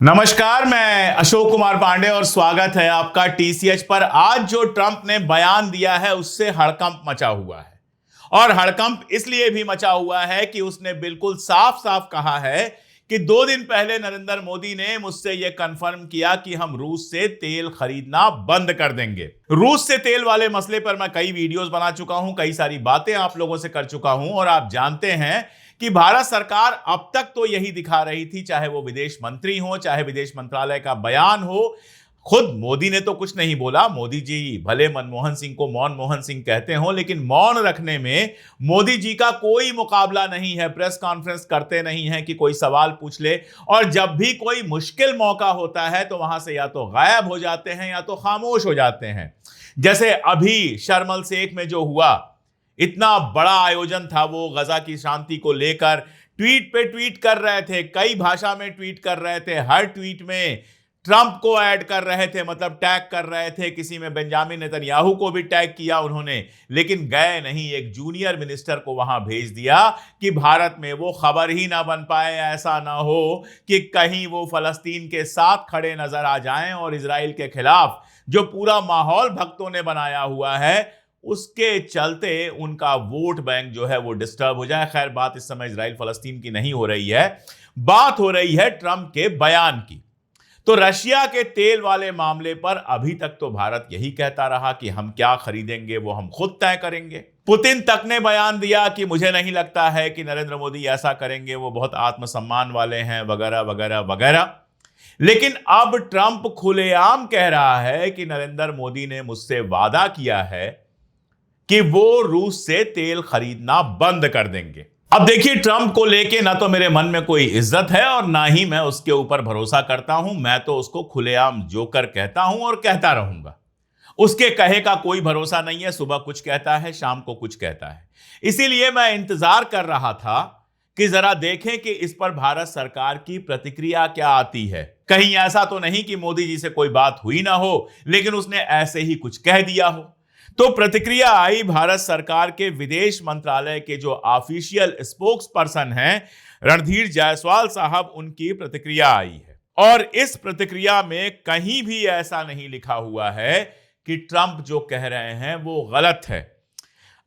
नमस्कार, मैं अशोक कुमार पांडे और स्वागत है आपका टीसीएच पर। आज जो ट्रंप ने बयान दिया है उससे हड़कंप मचा हुआ है। और हड़कंप इसलिए भी मचा हुआ है कि उसने बिल्कुल साफ साफ कहा है कि 2 दिन पहले नरेंद्र मोदी ने मुझसे यह कंफर्म किया कि हम रूस से तेल खरीदना बंद कर देंगे। रूस से तेल वाले मसले पर मैं कई वीडियोस बना चुका हूं, कई सारी बातें आप लोगों से कर चुका हूं और आप जानते हैं कि भारत सरकार अब तक तो यही दिखा रही थी, चाहे वो विदेश मंत्री हो, चाहे विदेश मंत्रालय का बयान हो। खुद मोदी ने तो कुछ नहीं बोला। मोदी जी भले मनमोहन सिंह को मौन मोहन सिंह कहते हो, लेकिन मौन रखने में मोदी जी का कोई मुकाबला नहीं है। प्रेस कॉन्फ्रेंस करते नहीं है कि कोई सवाल पूछ ले, और जब भी कोई मुश्किल मौका होता है तो वहां से या तो गायब हो जाते हैं या तो खामोश हो जाते हैं। जैसे अभी शर्म शेख में जो हुआ, इतना बड़ा आयोजन था, वो गजा की शांति को लेकर ट्वीट पे ट्वीट कर रहे थे, कई भाषा में ट्वीट कर रहे थे, हर ट्वीट में ट्रंप को ऐड कर रहे थे, मतलब टैग कर रहे थे। किसी में बेंजामिन नेतन्याहू को भी टैग किया उन्होंने, लेकिन गए नहीं, एक जूनियर मिनिस्टर को वहां भेज दिया कि भारत में वो खबर ही ना बन पाए, ऐसा ना हो कि कहीं वो फलस्तीन के साथ खड़े नजर आ जाएं और इजराइल के खिलाफ जो पूरा माहौल भक्तों ने बनाया हुआ है उसके चलते उनका वोट बैंक जो है वो डिस्टर्ब हो जाए। खैर, बात इस समय इजराइल फलस्तीन की नहीं हो रही है, बात हो रही है ट्रंप के बयान की। तो रशिया के तेल वाले मामले पर अभी तक तो भारत यही कहता रहा कि हम क्या खरीदेंगे वो हम खुद तय करेंगे। पुतिन तक ने बयान दिया कि मुझे नहीं लगता है कि नरेंद्र मोदी ऐसा करेंगे, वो बहुत आत्मसम्मान वाले हैं, वगैरह वगैरह वगैरह। लेकिन अब ट्रंप खुलेआम कह रहा है कि नरेंद्र मोदी ने मुझसे वादा किया है कि वो रूस से तेल खरीदना बंद कर देंगे। अब देखिए, ट्रंप को लेके ना तो मेरे मन में कोई इज्जत है और ना ही मैं उसके ऊपर भरोसा करता हूं। मैं तो उसको खुलेआम जोकर कहता हूं और कहता रहूंगा। उसके कहे का कोई भरोसा नहीं है, सुबह कुछ कहता है, शाम को कुछ कहता है। इसीलिए मैं इंतजार कर रहा था कि जरा देखें कि इस पर भारत सरकार की प्रतिक्रिया क्या आती है। कहीं ऐसा तो नहीं कि मोदी जी से कोई बात हुई ना हो लेकिन उसने ऐसे ही कुछ कह दिया हो। तो प्रतिक्रिया आई, भारत सरकार के विदेश मंत्रालय के जो ऑफिशियल स्पोक्स पर्सन हैं रणधीर जायसवाल साहब, उनकी प्रतिक्रिया आई है। और इस प्रतिक्रिया में कहीं भी ऐसा नहीं लिखा हुआ है कि ट्रंप जो कह रहे हैं वो गलत है।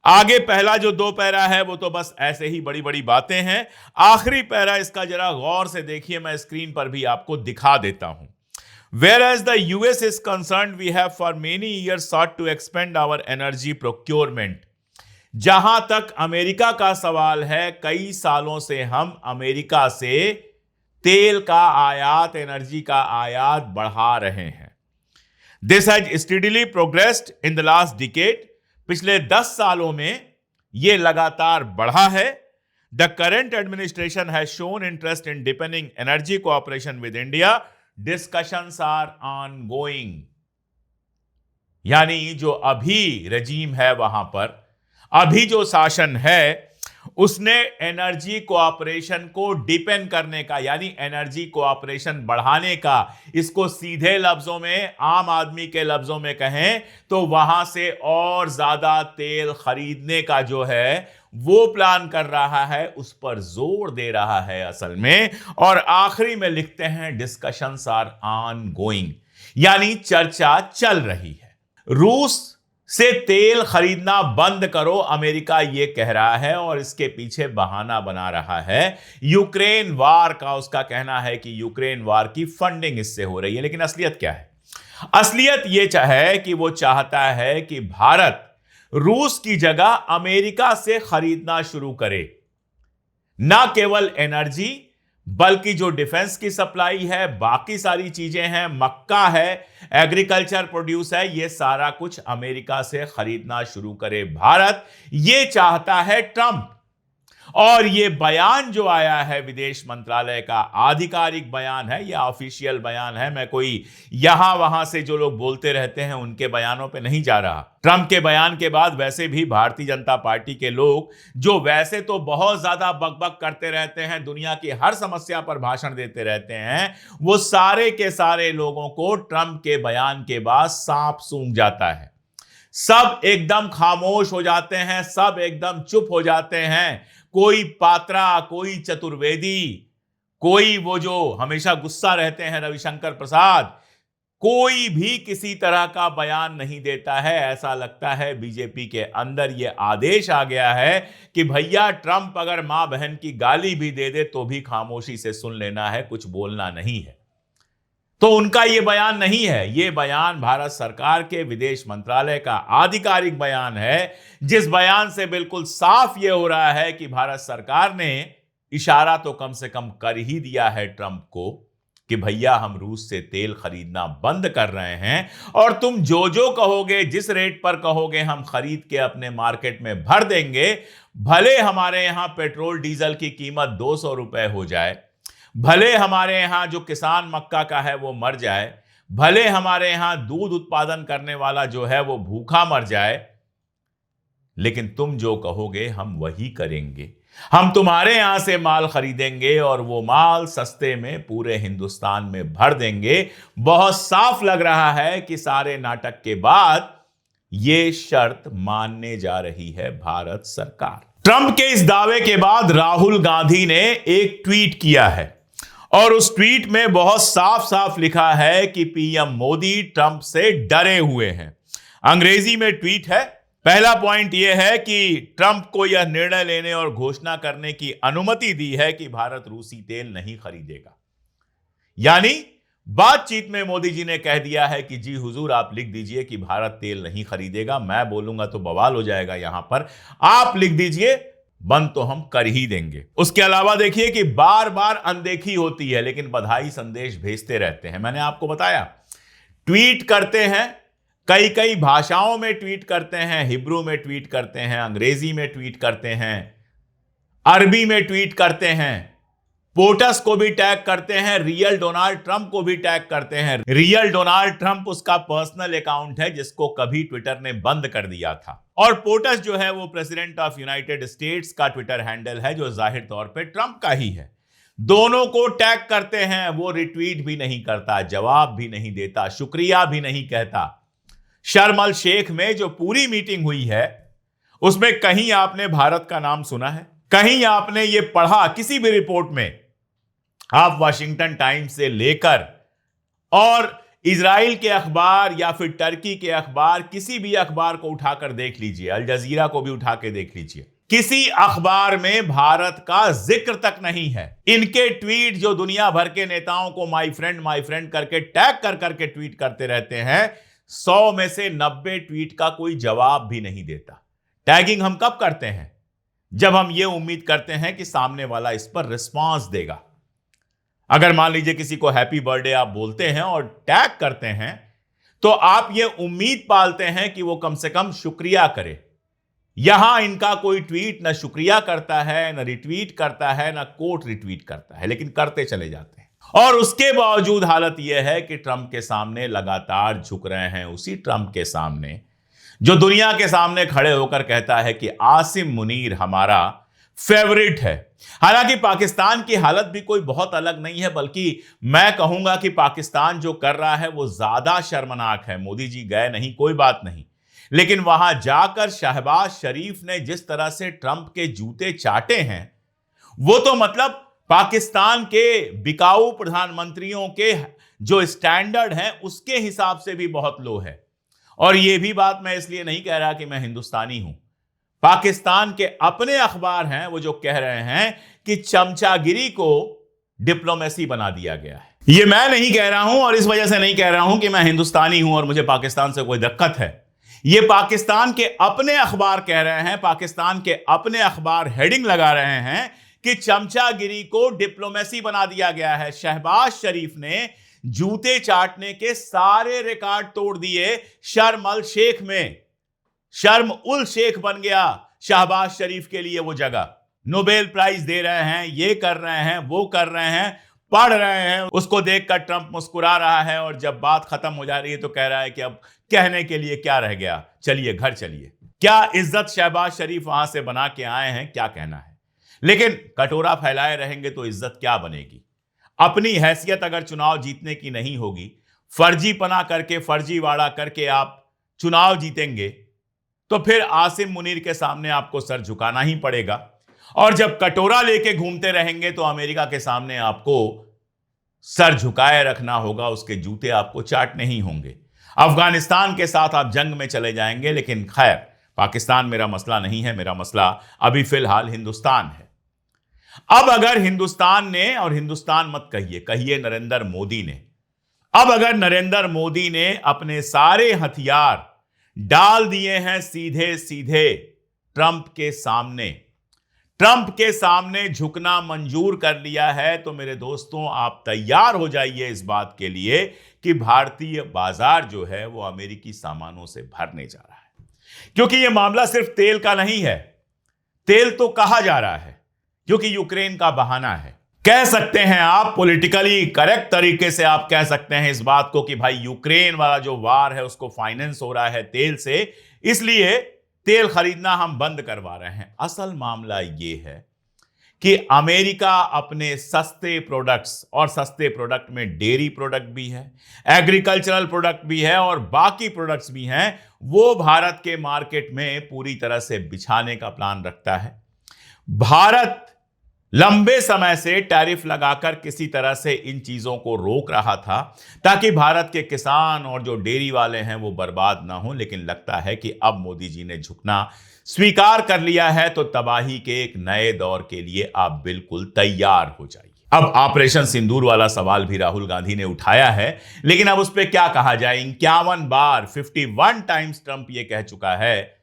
आगे पहला जो 2 पैरा है वो तो बस ऐसे ही बड़ी बड़ी बातें हैं। आखिरी पैरा इसका जरा गौर से देखिए, मैं स्क्रीन पर भी आपको दिखा देता हूं। Whereas the US is concerned, we have for many years sought to expand our energy procurement. जहां तक अमेरिका का सवाल है, कई सालों से हम अमेरिका से तेल का आयात, एनर्जी का आयात बढ़ा रहे हैं। This has steadily progressed in the last decade. पिछले 10 सालों में यह लगातार बढ़ा है। The current administration has shown interest in deepening energy cooperation with India. Discussions are ongoing. यानी जो अभी रजीम है वहां पर, अभी जो शासन है, उसने एनर्जी कोऑपरेशन को डिपेंड करने का, यानी एनर्जी कोऑपरेशन बढ़ाने का, इसको सीधे लफ्जों में, आम आदमी के लफ्जों में कहें तो वहां से और ज्यादा तेल खरीदने का जो है वो प्लान कर रहा है, उस पर जोर दे रहा है असल में। और आखिरी में लिखते हैं डिस्कशंस आर ऑनगोइंग, यानी चर्चा चल रही है। रूस से तेल खरीदना बंद करो, अमेरिका यह कह रहा है और इसके पीछे बहाना बना रहा है यूक्रेन वार का। उसका कहना है कि यूक्रेन वार की फंडिंग इससे हो रही है। लेकिन असलियत क्या है? असलियत यह है कि वो चाहता है कि भारत रूस की जगह अमेरिका से खरीदना शुरू करे, ना केवल एनर्जी बल्कि जो डिफेंस की सप्लाई है, बाकी सारी चीजें हैं, मक्का है, एग्रीकल्चर प्रोड्यूस है, ये सारा कुछ अमेरिका से खरीदना शुरू करे भारत। ये चाहता है ट्रंप। और ये बयान जो आया है विदेश मंत्रालय का, आधिकारिक बयान है, यह ऑफिशियल बयान है। मैं कोई यहां वहां से जो लोग बोलते रहते हैं उनके बयानों पे नहीं जा रहा। ट्रंप के बयान के बाद वैसे भी भारतीय जनता पार्टी के लोग, जो वैसे तो बहुत ज्यादा बकबक करते रहते हैं, दुनिया की हर समस्या पर भाषण देते रहते हैं, वो सारे के सारे लोगों को ट्रंप के बयान के बाद सांप सूंघ जाता है। सब एकदम खामोश हो जाते हैं, सब एकदम चुप हो जाते हैं। कोई पात्रा, कोई चतुर्वेदी, कोई वो जो हमेशा गुस्सा रहते हैं रविशंकर प्रसाद, कोई भी किसी तरह का बयान नहीं देता है। ऐसा लगता है बीजेपी के अंदर यह आदेश आ गया है कि भैया ट्रंप अगर मां बहन की गाली भी दे दे तो भी खामोशी से सुन लेना है, कुछ बोलना नहीं है। तो उनका यह बयान नहीं है, यह बयान भारत सरकार के विदेश मंत्रालय का आधिकारिक बयान है, जिस बयान से बिल्कुल साफ यह हो रहा है कि भारत सरकार ने इशारा तो कम से कम कर ही दिया है ट्रंप को कि भैया हम रूस से तेल खरीदना बंद कर रहे हैं, और तुम जो जो कहोगे, जिस रेट पर कहोगे, हम खरीद के अपने मार्केट में भर देंगे। भले हमारे यहां पेट्रोल डीजल की कीमत 200 रुपए हो जाए, भले हमारे यहां जो किसान मक्का का है वो मर जाए, भले हमारे यहां दूध उत्पादन करने वाला जो है वो भूखा मर जाए, लेकिन तुम जो कहोगे हम वही करेंगे। हम तुम्हारे यहां से माल खरीदेंगे और वो माल सस्ते में पूरे हिंदुस्तान में भर देंगे। बहुत साफ लग रहा है कि सारे नाटक के बाद यह शर्त मानने जा रही है भारत सरकार। ट्रंप के इस दावे के बाद राहुल गांधी ने एक ट्वीट किया है, और उस ट्वीट में बहुत साफ साफ लिखा है कि पीएम मोदी ट्रंप से डरे हुए हैं। अंग्रेजी में ट्वीट है। पहला पॉइंट यह है कि ट्रंप को यह निर्णय लेने और घोषणा करने की अनुमति दी है कि भारत रूसी तेल नहीं खरीदेगा। यानी बातचीत में मोदी जी ने कह दिया है कि जी हुजूर आप लिख दीजिए कि भारत तेल नहीं खरीदेगा, मैं बोलूंगा तो बवाल हो जाएगा यहां पर, आप लिख दीजिए, बंद तो हम कर ही देंगे। उसके अलावा देखिए कि बार बार अनदेखी होती है लेकिन बधाई संदेश भेजते रहते हैं। मैंने आपको बताया, ट्वीट करते हैं, कई कई भाषाओं में ट्वीट करते हैं, हिब्रू में ट्वीट करते हैं, अंग्रेजी में ट्वीट करते हैं, अरबी में ट्वीट करते हैं, पोटस को भी टैग करते हैं, रियल डोनाल्ड ट्रंप को भी टैग करते हैं। रियल डोनाल्ड ट्रंप उसका पर्सनल अकाउंट है जिसको कभी ट्विटर ने बंद कर दिया था, और पोटस जो है वो प्रेसिडेंट ऑफ यूनाइटेड स्टेट्स का ट्विटर हैंडल है जो जाहिर तौर पे ट्रंप का ही है। दोनों को टैग करते हैं, वो रिट्वीट भी नहीं करता, जवाब भी नहीं देता, शुक्रिया भी नहीं कहता। शर्म अल शेख में जो पूरी मीटिंग हुई है उसमें कहीं आपने भारत का नाम सुना है? कहीं आपने ये पढ़ा किसी भी रिपोर्ट में? आप वाशिंगटन टाइम्स से लेकर और इजराइल के अखबार या फिर टर्की के अखबार, किसी भी अखबार को उठाकर देख लीजिए, अल जजीरा को भी उठा के देख लीजिए, किसी अखबार में भारत का जिक्र तक नहीं है। इनके ट्वीट जो दुनिया भर के नेताओं को माय फ्रेंड करके टैग कर करके ट्वीट करते रहते हैं, 100 में से 90 ट्वीट का कोई जवाब भी नहीं देता। टैगिंग हम कब करते हैं? जब हम ये उम्मीद करते हैं कि सामने वाला इस पर रिस्पॉन्स देगा। अगर मान लीजिए किसी को हैप्पी बर्थडे आप बोलते हैं और टैग करते हैं, तो आप ये उम्मीद पालते हैं कि वो कम से कम शुक्रिया करे। यहां इनका कोई ट्वीट न शुक्रिया करता है, न रिट्वीट करता है, न कोट रिट्वीट करता है, लेकिन करते चले जाते हैं। और उसके बावजूद हालत यह है कि ट्रंप के सामने लगातार झुक रहे हैं, उसी ट्रंप के सामने जो दुनिया के सामने खड़े होकर कहता है कि आसिम मुनीर हमारा फेवरेट है। हालांकि पाकिस्तान की हालत भी कोई बहुत अलग नहीं है, बल्कि मैं कहूंगा कि पाकिस्तान जो कर रहा है वो ज्यादा शर्मनाक है। मोदी जी गए नहीं, कोई बात नहीं, लेकिन वहां जाकर शहबाज शरीफ ने जिस तरह से ट्रंप के जूते चाटे हैं, वो तो मतलब पाकिस्तान के बिकाऊ प्रधानमंत्रियों के जो स्टैंडर्ड हैं उसके हिसाब से भी बहुत लो है। और यह भी बात मैं इसलिए नहीं कह रहा कि मैं हिंदुस्तानी हूं, पाकिस्तान के अपने अखबार हैं वो जो कह रहे हैं कि चमचागिरी को डिप्लोमेसी बना दिया गया है। ये मैं नहीं कह रहा हूं, और इस वजह से नहीं कह रहा हूं कि मैं हिंदुस्तानी हूं और मुझे पाकिस्तान से कोई दिक्कत है। ये पाकिस्तान के अपने अखबार कह रहे हैं, पाकिस्तान के अपने अखबार हेडिंग लगा रहे हैं कि चमचागिरी को डिप्लोमेसी बना दिया गया है। शहबाज शरीफ ने जूते चाटने के सारे रिकॉर्ड तोड़ दिए। शर्म अल शेख में शर्म उल शेख बन गया शहबाज शरीफ के लिए वो जगह। नोबेल प्राइज दे रहे हैं, ये कर रहे हैं, वो कर रहे हैं, पढ़ रहे हैं, उसको देखकर ट्रंप मुस्कुरा रहा है, और जब बात खत्म हो जा रही है तो कह रहा है कि अब कहने के लिए क्या रह गया, चलिए घर चलिए। क्या इज्जत शहबाज शरीफ वहां से बना के आए हैं, क्या कहना है। लेकिन कटोरा फैलाए रहेंगे तो इज्जत क्या बनेगी। अपनी हैसियत अगर चुनाव जीतने की नहीं होगी, फर्जीपना करके, फर्जीवाड़ा करके आप चुनाव जीतेंगे, तो फिर आसिम मुनीर के सामने आपको सर झुकाना ही पड़ेगा। और जब कटोरा लेके घूमते रहेंगे तो अमेरिका के सामने आपको सर झुकाए रखना होगा, उसके जूते आपको चाटने ही होंगे। अफगानिस्तान के साथ आप जंग में चले जाएंगे, लेकिन खैर पाकिस्तान मेरा मसला नहीं है, मेरा मसला अभी फिलहाल हिंदुस्तान है। अब अगर हिंदुस्तान ने, और हिंदुस्तान मत कहिए, कहिए नरेंद्र मोदी ने, अब अगर नरेंद्र मोदी ने अपने सारे हथियार डाल दिए हैं सीधे सीधे ट्रंप के सामने, ट्रंप के सामने झुकना मंजूर कर लिया है, तो मेरे दोस्तों आप तैयार हो जाइए इस बात के लिए कि भारतीय बाजार जो है वो अमेरिकी सामानों से भरने जा रहा है। क्योंकि यह मामला सिर्फ तेल का नहीं है, तेल तो कहा जा रहा है क्योंकि यूक्रेन का बहाना है। कह सकते हैं आप, पॉलिटिकली करेक्ट तरीके से आप कह सकते हैं इस बात को कि भाई यूक्रेन वाला जो वार है उसको फाइनेंस हो रहा है तेल से, इसलिए तेल खरीदना हम बंद करवा रहे हैं। असल मामला यह है कि अमेरिका अपने सस्ते प्रोडक्ट्स, और सस्ते प्रोडक्ट में डेयरी प्रोडक्ट भी है, एग्रीकल्चरल प्रोडक्ट भी है और बाकी प्रोडक्ट्स भी हैं, वो भारत के मार्केट में पूरी तरह से बिछाने का प्लान रखता है। भारत लंबे समय से टैरिफ लगाकर किसी तरह से इन चीजों को रोक रहा था ताकि भारत के किसान और जो डेयरी वाले हैं वो बर्बाद ना हो, लेकिन लगता है कि अब मोदी जी ने झुकना स्वीकार कर लिया है, तो तबाही के एक नए दौर के लिए आप बिल्कुल तैयार हो जाइए। अब ऑपरेशन सिंदूर वाला सवाल भी राहुल गांधी ने उठाया है, लेकिन अब उस पर क्या कहा जाए। 51 बार 51 टाइम्स ट्रंप ये कह चुका है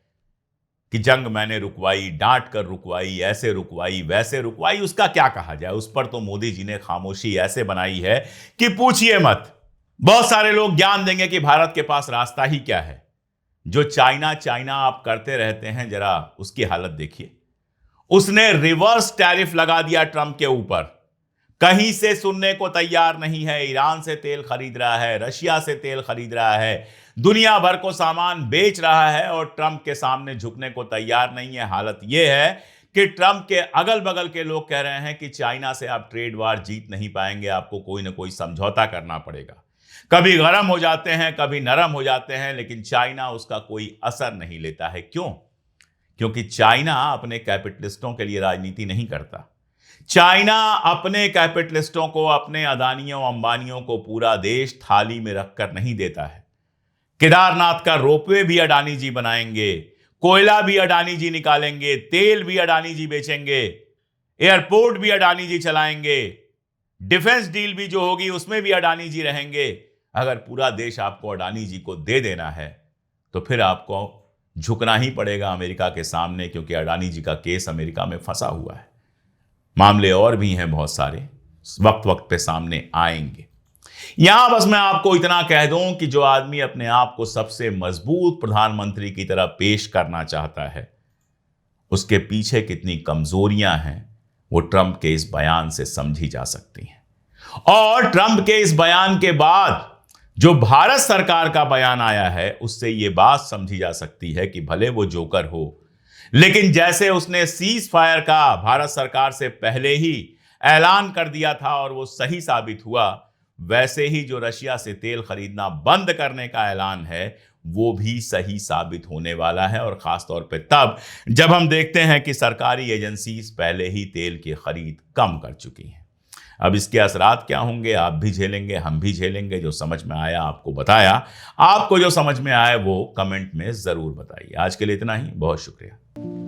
कि जंग मैंने रुकवाई, डांट कर रुकवाई, ऐसे रुकवाई, वैसे रुकवाई, उसका क्या कहा जाए। उस पर तो मोदी जी ने खामोशी ऐसे बनाई है कि पूछिए मत। बहुत सारे लोग ज्ञान देंगे कि भारत के पास रास्ता ही क्या है। जो चाइना चाइना आप करते रहते हैं, जरा उसकी हालत देखिए। उसने रिवर्स टैरिफ लगा दिया ट्रंप के ऊपर, कहीं से सुनने को तैयार नहीं है। ईरान से तेल खरीद रहा है, रशिया से तेल खरीद रहा है, दुनिया भर को सामान बेच रहा है और ट्रंप के सामने झुकने को तैयार नहीं है। हालत यह है कि ट्रंप के अगल बगल के लोग कह रहे हैं कि चाइना से आप ट्रेड वार जीत नहीं पाएंगे, आपको कोई ना कोई समझौता करना पड़ेगा। कभी गर्म हो जाते हैं, कभी नरम हो जाते हैं, लेकिन चाइना उसका कोई असर नहीं लेता है। क्यों? क्योंकि चाइना अपने कैपिटलिस्टों के लिए राजनीति नहीं करता। चाइना अपने कैपिटलिस्टों को, अपने अदानियों अंबानियों को पूरा देश थाली में रखकर नहीं देता है। केदारनाथ का रोपवे भी अडानी जी बनाएंगे, कोयला भी अडानी जी निकालेंगे, तेल भी अडानी जी बेचेंगे, एयरपोर्ट भी अडानी जी चलाएंगे, डिफेंस डील भी जो होगी उसमें भी अडानी जी रहेंगे। अगर पूरा देश आपको अडानी जी को दे देना है तो फिर आपको झुकना ही पड़ेगा अमेरिका के सामने, क्योंकि अडानी जी का केस अमेरिका में फंसा हुआ है। मामले और भी हैं बहुत सारे, वक्त वक्त पे सामने आएंगे। यहां बस मैं आपको इतना कह दूं कि जो आदमी अपने आप को सबसे मजबूत प्रधानमंत्री की तरह पेश करना चाहता है, उसके पीछे कितनी कमजोरियां हैं वो ट्रंप के इस बयान से समझी जा सकती हैं। और ट्रंप के इस बयान के बाद जो भारत सरकार का बयान आया है, उससे यह बात समझी जा सकती है कि भले वो जोकर हो, लेकिन जैसे उसने सीज फायर का भारत सरकार से पहले ही ऐलान कर दिया था और वो सही साबित हुआ, वैसे ही जो रशिया से तेल खरीदना बंद करने का ऐलान है वो भी सही साबित होने वाला है। और खासतौर पे तब जब हम देखते हैं कि सरकारी एजेंसीज पहले ही तेल की खरीद कम कर चुकी हैं। अब इसके असरात क्या होंगे आप भी झेलेंगे, हम भी झेलेंगे। जो समझ में आया आपको बताया, आपको जो समझ में आया वो कमेंट में जरूर बताइए। आज के लिए इतना ही, बहुत शुक्रिया।